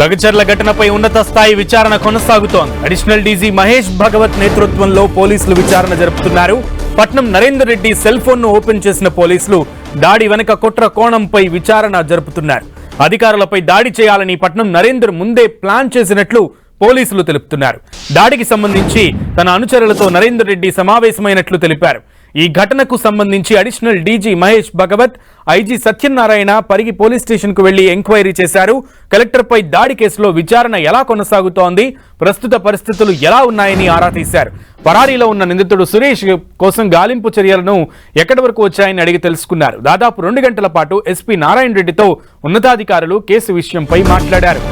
లగచర్ల ఘటనపై ఉన్నత స్థాయి విచారణ కొనసాగుతోంది. అడిషనల్ డీజీ మహేష్ భగవత్ నేతృత్వంలో పోలీసులు విచారణ జరుపుతున్నారు. పట్నం నరేందర్ రెడ్డి సెల్ ఫోన్ ను ఓపెన్ చేసిన పోలీసులు దాడి వెనక కుట్ర కోణంపై విచారణ జరుపుతున్నారు. అధికారులపై దాడి చేయాలని పట్నం నరేందర్ ముందే ప్లాన్ చేసినట్లు పోలీసులు తెలుపుతున్నారు. దాడికి సంబంధించి తన అనుచరులతో నరేందర్ రెడ్డి సమావేశమైనట్లు తెలిపారు. ఈ ఘటనకు సంబంధించి additional DG Mahesh Bhagwat, IG Satyanarayana Parigi police station కు వెళ్లి ఎంక్వైరీ చేశారు. కలెక్టర్పై దాడి కేసులో విచారణ ఎలా కొనసాగుతోంది, ప్రస్తుత పరిస్థితులు ఎలా ఉన్నాయని ఆరా తీశారు. పరారీలో ఉన్న నిందితుడు సురేష్ కోసం గాలింపు చర్యలను ఎక్కడి వరకు వచ్చాయని అడిగి తెలుసుకున్నారు. దాదాపు 2 గంటల పాటు ఎస్పీ నారాయణ రెడ్డితో ఉన్నతాధికారులు కేసు విషయంపై మాట్లాడారు.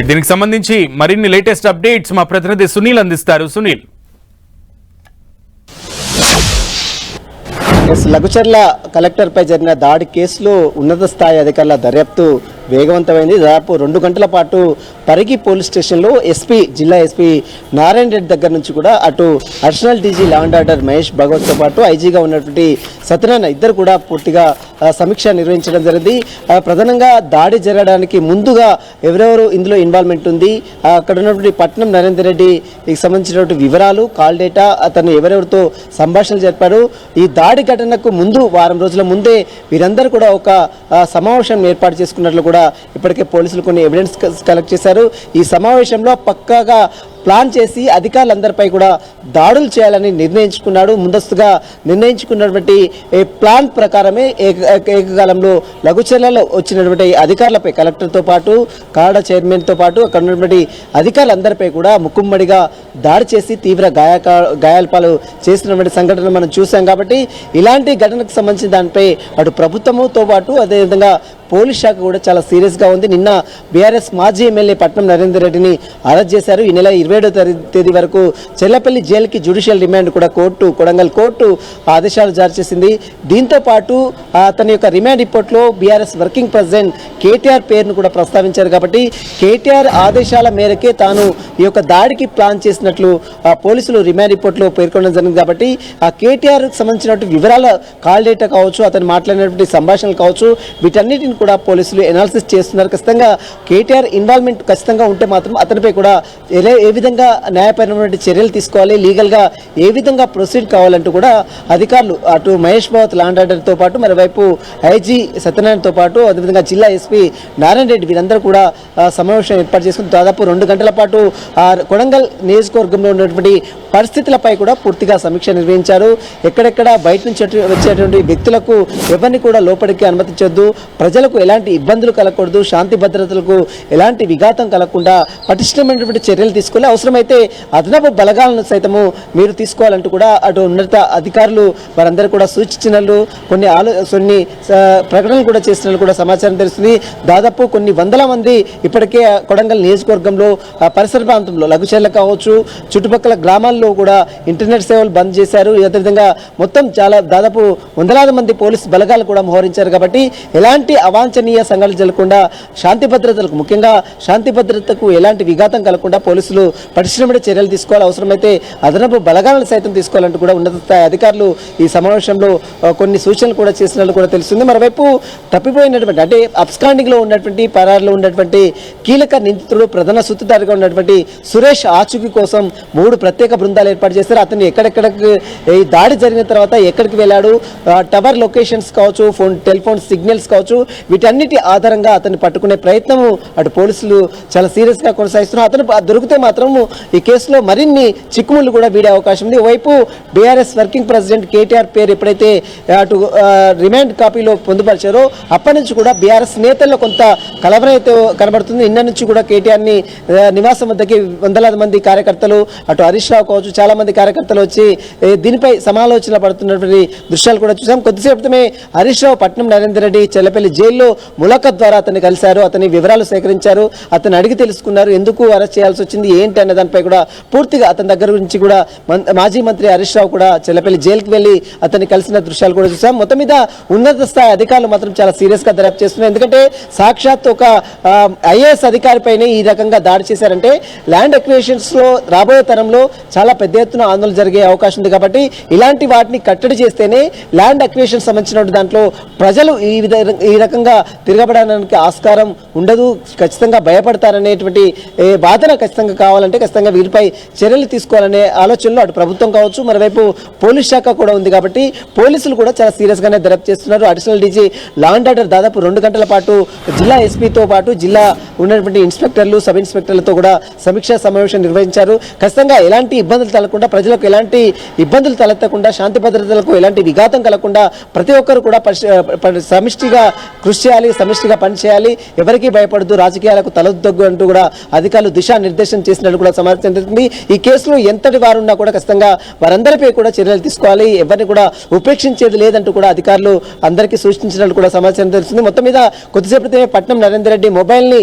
దీనికి సంబంధించి మరిన్ని లేటెస్ట్ అప్డేట్స్ మా ప్రతినిధి సునీల్ అందిస్తారు. సునీల్, లఘుచర్ల కలెక్టర్పై జరిగిన దాడి కేసులో ఉన్నత స్థాయి అధికారుల దర్యాప్తు వేగవంతమైంది. దాదాపు 2 గంటల పాటు పరిగి పోలీస్ స్టేషన్లో జిల్లా ఎస్పీ నారాయణ రెడ్డి దగ్గర నుంచి కూడా అటు additional DG law and order Mahesh భగవత్తో పాటు ఐజీగా ఉన్నటువంటి సత్యనారాయణ ఇద్దరు కూడా పూర్తిగా సమీక్ష నిర్వహించడం జరిగింది. ప్రధానంగా దాడి జరగడానికి ముందుగా ఎవరెవరు ఇందులో ఇన్వాల్వ్మెంట్ ఉంది, అక్కడ ఉన్నటువంటి పట్నం నరేందర్ రెడ్డికి సంబంధించినటువంటి వివరాలు, కాల్ డేటా, అతను ఎవరెవరితో సంభాషణలు జరిపారు, ఈ దాడి ఘటనకు ముందు వారం రోజుల ముందే వీరందరూ కూడా ఒక సమావేశం ఏర్పాటు చేసుకున్నట్లు కూడా ఇప్పటికే పోలీసులు కొన్ని ఎవిడెన్స్ కలెక్ట్ చేశారు. ఈ సమావేశంలో పక్కాగా ప్లాన్ చేసి అధికారులందరిపై కూడా దాడులు చేయాలని నిర్ణయించుకున్నాడు. ముందస్తుగా నిర్ణయించుకున్నటువంటి ప్లాన్ ప్రకారమే ఏకకాలంలో లఘుచర్లలో వచ్చినటువంటి అధికారులపై కలెక్టర్తో పాటు కాడా చైర్మన్తో పాటు అక్కడ ఉన్నటువంటి అధికారులందరిపై కూడా ముక్కుమ్మడిగా దాడి చేసి తీవ్ర గాయాల పాలు చేసినటువంటి సంఘటన మనం చూసాం. కాబట్టి ఇలాంటి ఘటనకు సంబంధించిన దానిపై అటు ప్రభుత్వంతో పాటు అదేవిధంగా పోలీస్ శాఖ కూడా చాలా సీరియస్గా ఉంది. నిన్న బీఆర్ఎస్ మాజీ ఎమ్మెల్యే పట్నం నరేందర్ రెడ్డిని అరెస్ట్ చేశారు. ఈ నెల 27వ తేదీ వరకు చెల్లపల్లి జైలుకి జ్యుడిషియల్ రిమాండ్ కూడా కొడంగల్ కోర్టు ఆదేశాలు జారీ చేసింది. దీంతో పాటు అతని యొక్క రిమాండ్ రిపోర్ట్లో బీఆర్ఎస్ వర్కింగ్ ప్రెసిడెంట్ కేటీఆర్ పేరును కూడా ప్రస్తావించారు. కాబట్టి కేటీఆర్ ఆదేశాల మేరకే తాను ఈ యొక్క దాడికి ప్లాన్ చేసినట్లు పోలీసులు రిమాండ్ రిపోర్ట్లో పేర్కొనడం జరిగింది. కాబట్టి ఆ కేటీఆర్కి సంబంధించినటువంటి వివరాల కాల్ డేటా కావచ్చు, అతను మాట్లాడినటువంటి సంభాషణలు కావచ్చు, వీటన్నిటిని కూడా పోలీసులు ఎనాలిసిస్ చేస్తున్నారు. ఖచ్చితంగా కేటీఆర్ ఇన్వాల్వ్మెంట్ ఖచ్చితంగా ఉంటే మాత్రం అతనిపై కూడా ఏ విధంగా న్యాయపరమైన చర్యలు తీసుకోవాలి, లీగల్గా ఏ విధంగా ప్రొసీడ్ కావాలంటూ కూడా అధికారులు అటు మహేష్ భగవత్ లా అండ్ ఆర్డర్తో పాటు మరోవైపు ఐజీ సత్యనారాయణతో పాటు అదేవిధంగా జిల్లా ఎస్పీ నారాయణ రెడ్డి వీరందరూ కూడా సమావేశం ఏర్పాటు చేసుకుని దాదాపు 2 గంటల పాటు కొడంగల్ నియోజకవర్గంలో ఉన్నటువంటి పరిస్థితులపై కూడా పూర్తిగా సమీక్ష నిర్వహించారు. ఎక్కడెక్కడ బయట నుంచి వచ్చేటువంటి వ్యక్తులకు ఎవరిని కూడా లోపలికి అనుమతించొద్దు, ప్రజలకు ఎలాంటి ఇబ్బందులు కలగకూడదు, శాంతి భద్రతలకు ఎలాంటి విఘాతం కలగకుండా పటిష్టమైనటువంటి చర్యలు తీసుకోవాలి, అవసరమైతే అదనపు బలగాలను సైతము మీరు తీసుకోవాలంటూ కూడా అటు ఉన్నత అధికారులు వారందరూ కూడా సూచించినట్లు కొన్ని ప్రకటనలు కూడా చేసినట్లు కూడా సమాచారం తెలుస్తుంది. దాదాపు కొన్ని వందల మంది ఇప్పటికే కొడంగల్ నియోజకవర్గంలో పరిసర ప్రాంతంలో లఘుచర్ల కావచ్చు, చుట్టుపక్కల గ్రామాల్లో కూడా ఇంటర్నెట్ సేవలు బంద్ చేశారు. అదేవిధంగా మొత్తం దాదాపు వందలాది మంది పోలీసు బలగాలు కూడా మోహరించారు. కాబట్టి ఎలాంటి అవాంఛనీయ సంఘటనలు జరగకుండా శాంతి భద్రతలకు, ముఖ్యంగా శాంతి భద్రతకు ఎలాంటి విఘాతం కలగకుండా పోలీసులు పటిష్టమైన చర్యలు తీసుకోవాలి, అవసరమైతే అదనపు బలగాలను సైతం తీసుకోవాలంటూ కూడా ఉన్నత స్థాయి అధికారులు ఈ సమావేశంలో కొన్ని సూచనలు కూడా చేసినట్లు కూడా తెలుస్తుంది. మరోవైపు తప్పిపోయినటువంటి అంటే అబ్స్కాండింగ్ లో ఉన్నటువంటి పరారులో ఉన్నటువంటి కీలక నిందితుడు ప్రధాన సూత్రధారిగా ఉన్నటువంటి సురేష్ ఆచూకీ కోసం 3 ప్రత్యేక బృందాలు ఏర్పాటు చేశారు. అతను ఎక్కడెక్కడికి ఈ దాడి జరిగిన తర్వాత ఎక్కడికి వెళ్ళాడు, టవర్ లొకేషన్స్ కావచ్చు, టెలిఫోన్ సిగ్నల్స్ కావచ్చు, వీటన్నిటి ఆధారంగా అతన్ని పట్టుకునే ప్రయత్నం అటు పోలీసులు చాలా సీరియస్ గా కొనసాగిస్తున్నారు. అతను దొరికితే మాత్రం ఈ కేసులో మరిన్ని చిక్కుముళ్ళు కూడా వీడే అవకాశం ఉంది. ఓవైపు బీఆర్ఎస్ వర్కింగ్ ప్రెసిడెంట్ కేటీఆర్ పేరు ఎప్పుడైతే అటు రిమాండ్ కాపీలో పొందుపరిచారో అప్పటి నుంచి కూడా బీఆర్ఎస్ నేతల్లో కొంత కలవరం అయితే కనబడుతుంది. నిన్న నుంచి కూడా కేటీఆర్ ని నివాసం వద్దకి వందలాది మంది కార్యకర్తలు, అటు హరీష్ రావు కావచ్చు, చాలా మంది కార్యకర్తలు వచ్చి దీనిపై సమాలోచన పడుతున్నటువంటి దృశ్యాలు కూడా చూసాం. కొద్దిసేపటిమే హరీష్ రావు పట్నం నరేందర్ రెడ్డి చెల్లపల్లి జైల్లో ములాఖత్ ద్వారా అతన్ని కలిశారు, అతని వివరాలు సేకరించారు, అతను అడిగి తెలుసుకున్నారు, ఎందుకు అరెస్ట్ చేయాల్సి వచ్చింది, ఏంటి ఏంటి అనే దానిపై కూడా పూర్తిగా అతని దగ్గర నుంచి కూడా మాజీ మంత్రి హరీష్ రావు కూడా చెల్లపల్లి జైలుకి వెళ్లి అతన్ని కలిసిన దృశ్యాలు కూడా చూసాం. మొత్తం మీద ఉన్నత స్థాయి అధికారులు మాత్రం చాలా సీరియస్ గా దర్యాప్తు చేస్తున్నారు. ఎందుకంటే సాక్షాత్ ఒక ఐఏఎస్ అధికారిపైనే ఈ రకంగా దాడి చేశారంటే ల్యాండ్ అక్విజిషన్స్ లో రాబోయే తరంలో చాలా పెద్ద ఎత్తున ఆందోళన జరిగే అవకాశం ఉంది. కాబట్టి ఇలాంటి వాటిని కట్టడి చేస్తేనే ల్యాండ్ అక్విజిషన్ సంబంధించిన దాంట్లో ప్రజలు ఈ రకంగా తిరగబడడానికి ఆస్కారం ఉండదు, ఖచ్చితంగా భయపడతారనేటువంటి వాదన ఖచ్చితంగా కావాలంటే ఖచ్చితంగా వీరిపై చర్యలు తీసుకోవాలనే ఆలోచనలో అటు ప్రభుత్వం కావచ్చు, మరోవైపు పోలీస్ శాఖ కూడా ఉంది. కాబట్టి పోలీసులు కూడా చాలా సీరియస్ గానే దర్యాప్తు చేస్తున్నారు. Additional DG law and order దాదాపు 2 గంటల పాటు జిల్లా ఎస్పీతో పాటు జిల్లా ఉన్నటువంటి ఇన్స్పెక్టర్లు, సబ్ ఇన్స్పెక్టర్లతో కూడా సమీక్షా సమావేశం నిర్వహించారు. ఖచ్చితంగా ఎలాంటి ఇబ్బందులు తలకుండా, ప్రజలకు ఎలాంటి ఇబ్బందులు తలెత్తకుండా, శాంతి భద్రతలకు ఎలాంటి విఘాతం కలగకుండా ప్రతి ఒక్కరు కూడా సమిష్టిగా కృషి చేయాలి, సమిష్టిగా పనిచేయాలి, ఎవరికీ భయపడదు, రాజకీయాలకు తలదొగ్గు అంటూ కూడా అధికారులు దిశానిర్దేశం చేసినట్టు కూడా సమాచారం జరుగుతుంది. ఈ కేసులో ఎంతటి వారు ఉన్నా కూడా ఖచ్చితంగా వారందరిపై కూడా చర్యలు తీసుకోవాలి, ఎవరిని కూడా ఉపేక్షించేది లేదంటూ కూడా అధికారులు అందరికీ సూచించినట్టు కూడా సమాచారం తెలుస్తుంది. మొత్తం మీద కొద్దిసేపు పట్నం నరేందర్ రెడ్డి మొబైల్ ని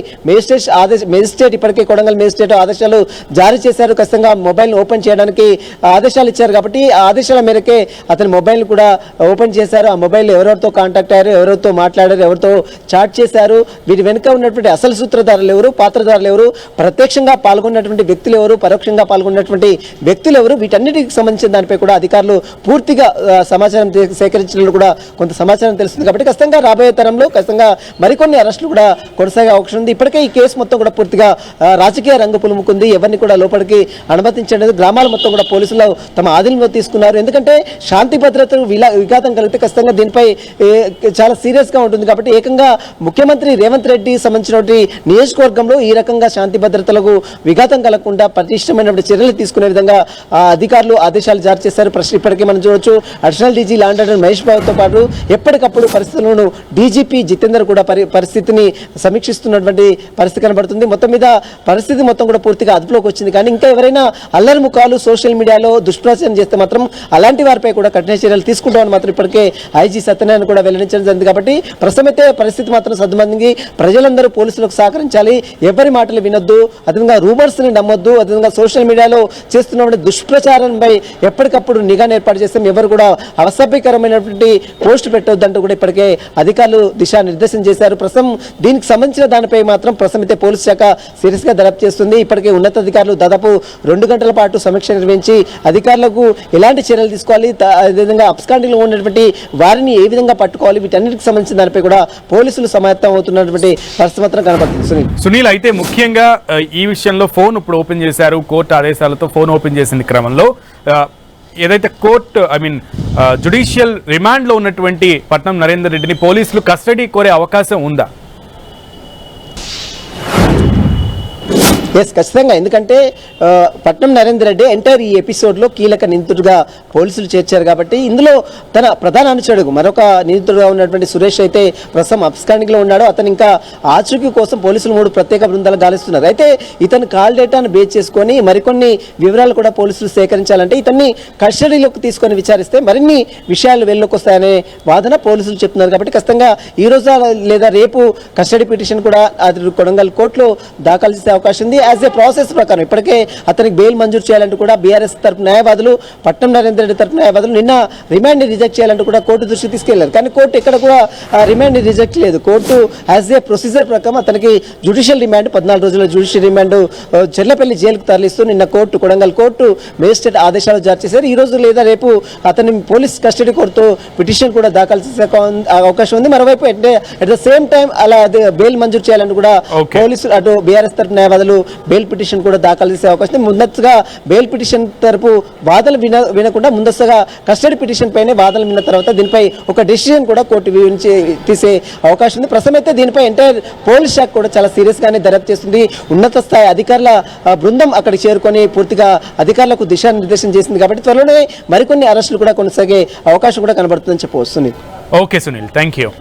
మేజిస్ట్రేట్ ఇప్పటికే కొడంగల్ మేజిస్ట్రేట్ ఆదేశాలు జారీ చేశారు. ఖచ్చితంగా మొబైల్ ని ఓపెన్ చేయడానికి ఆదేశాలు ఇచ్చారు. కాబట్టి ఆ ఆదేశాల మేరకే అతని మొబైల్ ని కూడా ఓపెన్ చేశారు. ఆ మొబైల్ ఎవరెవరితో కాంటాక్ట్ అయ్యారు, ఎవరితో మాట్లాడారు, ఎవరితో చాట్ చేశారు, వీరి వెనుక ఉన్నటువంటి అసలు సూత్రధారులు ఎవరు, పాత్రధారులు ఎవరు, ప్రత్యక్షంగా పాల్గొన్నటువంటి వ్యక్తులు ఎవరు, పరోక్షంగా పాల్గొన్నటువంటి వ్యక్తులు ఎవరు, వీటన్నిటికి సంబంధించిన దానిపై కూడా అధికారులు పూర్తిగా సమాచారం సేకరించినట్లు కూడా కొంత సమాచారం తెలుస్తుంది. కాబట్టి ఖచ్చితంగా రాబోయే తరంలో ఖచ్చితంగా మరికొన్ని అరెస్టులు కూడా కొనసాగే అవకాశం ఉంది. ఇప్పటికే ఈ కేసు మొత్తం కూడా పూర్తిగా రాజకీయ రంగు పులుముకుంది. ఎవరిని కూడా లోపలికి అనుమతించలేదు. గ్రామాలు మొత్తం కూడా పోలీసులు తమ ఆధీనంలో తీసుకున్నారు. ఎందుకంటే శాంతి భద్రతలు విఘాతం కలిగితే ఖచ్చితంగా దీనిపై చాలా సీరియస్ గా ఉంటుంది. కాబట్టి ఏకంగా ముఖ్యమంత్రి రేవంత్ రెడ్డి సంబంధించినటువంటి నియోజకవర్గంలో ఈ రకంగా శాంతి భద్రతలకు విఘాతం కలగకుండా పటిష్టమైనటువంటి చర్యలు తీసుకునే విధంగా అధికారులు ఆదేశాలు జారీ చేశారు. ఇప్పటికీ మనం చూడొచ్చు additional DG law and order Mahesh బాబుతో పాటు ఎప్పటికప్పుడు పరిస్థితులను డీజీపీ జితేందర్ కూడా పరిస్థితిని సమీక్షిస్తున్నటువంటి పరిస్థితి కనబడుతుంది. మొత్తం మీద పరిస్థితి మొత్తం కూడా పూర్తిగా అదుపులోకి వచ్చింది. కానీ ఇంకా ఎవరైనా అల్లరి ముఖాలు సోషల్ మీడియాలో దుష్ప్రచారం చేస్తే మాత్రం అలాంటి వారిపై కూడా కఠిన చర్యలు తీసుకుంటామని మాత్రం ఇప్పటికే ఐజీ సత్యనారాయణ కూడా వెల్లడించడం జరిగింది. కాబట్టి ప్రస్తుతమైతే పరిస్థితి మాత్రం సద్దుమందింది. ప్రజలందరూ పోలీసులకు సహకరించాలి, ఎవరి మాటలు వినొద్దు, అదేవిధంగా రూమర్స్ ని నమ్మొద్దు, అదేవిధంగా సోషల్ మీడియాలో చేస్తున్న దుష్ప్రచారంపై ఎప్పటికప్పుడు నిఘాను ఏర్పాటు చేస్తాం, ఎవరు కూడా అసభ్యకరమైనటువంటి పోస్ట్ పెట్టొద్దు అంటూ కూడా ఇప్పటికే అధికారులు దిశానిర్దేశం చేశారు. ప్రస్తుతం దీనికి సంబంధించిన దానిపై మాత్రం ప్రస్తుతం పోలీస్ శాఖ సీరియస్ గా దర్యాప్తు చేస్తుంది. ఇప్పటికే ఉన్నతాధికారులు దాదాపు 2 గంటల పాటు సమీక్ష నిర్వహించి అధికారులకు ఎలాంటి చర్యలు తీసుకోవాలి, అదేవిధంగా అబ్స్కాండింగ్ లో ఉన్నటువంటి వారిని ఏ విధంగా పట్టుకోవాలి, వీటన్నిటికి సంబంధించిన దానిపై కూడా పోలీసులు సమాయత్తం అవుతున్నటువంటి పరిస్థితి మాత్రం కనబడుతుంది. సునీల్, అయితే ముఖ్యంగా ఈ విషయంలో ఫోన్ ఇప్పుడు ఓపెన్ చేశారు, కోర్టు ఆదేశాలతో ఫోన్ ఓపెన్ చేసిన క్రమంలో ఏదైతే కోర్టు జుడిషియల్ రిమాండ్ లో ఉన్నటువంటి పట్నం నరేందర్ రెడ్డిని పోలీసులు కస్టడీ కోరే అవకాశం ఉందా? ఖచ్చితంగా. ఎందుకంటే పట్నం నరేందర్ రెడ్డి ఎంటైర్ ఈ ఎపిసోడ్లో కీలక నిందితుడిగా పోలీసులు చేర్చారు. కాబట్టి ఇందులో తన ప్రధాన అనుచరుడు మరొక నిందితుడుగా ఉన్నటువంటి సురేష్ అయితే ప్రస్తుతం అబ్స్కాండింగ్లో ఉన్నాడు. అతను ఇంకా ఆచూకీ కోసం పోలీసులు 3 ప్రత్యేక బృందాలు గాలిస్తున్నారు. అయితే ఇతను కాల్ డేటాను బేస్ చేసుకొని మరికొన్ని వివరాలు కూడా పోలీసులు సేకరించాలంటే ఇతన్ని కస్టడీలోకి తీసుకొని విచారిస్తే మరిన్ని విషయాలు వెలుగులోకి వస్తాయనే వాదన పోలీసులు చెప్తున్నారు. కాబట్టి ఖచ్చితంగా ఈ రోజు లేదా రేపు కస్టడీ పిటిషన్ కూడా కొడంగల్ కోర్టులో దాఖలు చేసే అవకాశం ఉంది. యాజ్ ఏ ప్రాసెస్ ప్రకారం ఇప్పటికే అతనికి బెయిల్ మంజూరు చేయాలంటూ కూడా బీఆర్ఎస్ తరపు న్యాయవాదులు, పట్నం నరేందర్ రెడ్డి తరపు న్యాయవాదులు నిన్న రిమాండ్ రిజెక్ట్ చేయాలంటూ కూడా కోర్టు దృష్టికి తీసుకెళ్లారు. కానీ కోర్టు ఎక్కడ కూడా రిమాండ్ రిజెక్ట్ లేదు. కోర్టు యాజ్ ఏ ప్రొసీజర్ ప్రకారం అతనికి జ్యుడిషియల్ రిమాండ్ 14 రోజుల జ్యుడిషియల్ రిమాండ్ చెర్లపల్లి జైలుకు తరలిస్తూ నిన్న కోర్టు కొడంగల్ కోర్టు మేజిస్ట్రేట్ ఆదేశాలు జారీ చేశారు. ఈ రోజు లేదా రేపు అతని పోలీస్ కస్టడీ కోర్టు పిటిషన్ కూడా దాఖలు చేసే అవకాశం ఉంది. మరోవైపు అట్ ద సేమ్ టైం అలా బెయిల్ మంజూరు చేయాలంటూ కూడా పోలీసులు అటు బీఆర్ఎస్ తరపు న్యాయవాదులు బెయిల్ పిటిషన్ కూడా దాఖలు చేసే అవకాశం. ముందస్తుగా బెయిల్ పిటిషన్ తరపు వాదనలు వినకుండా ముందస్తుగా కస్టడీ పిటిషన్ పైనే వాదనలు విన్న తర్వాత దీనిపై ఒక డెసిషన్ కూడా కోర్టు తీసే అవకాశం ఉంది. ప్రస్తుతం అయితే దీనిపై ఎంటైర్ పోలీస్ శాఖ కూడా చాలా సీరియస్ గానే దర్యాప్తు చేస్తుంది. ఉన్నత స్థాయి అధికారుల బృందం అక్కడికి చేరుకొని పూర్తిగా అధికారులకు దిశానిర్దేశం చేసింది. కాబట్టి త్వరలోనే మరికొన్ని అరెస్టులు కూడా కొనసాగే అవకాశం కూడా కనబడుతుందని చెప్పవచ్చు. Okay Sunil, thank you.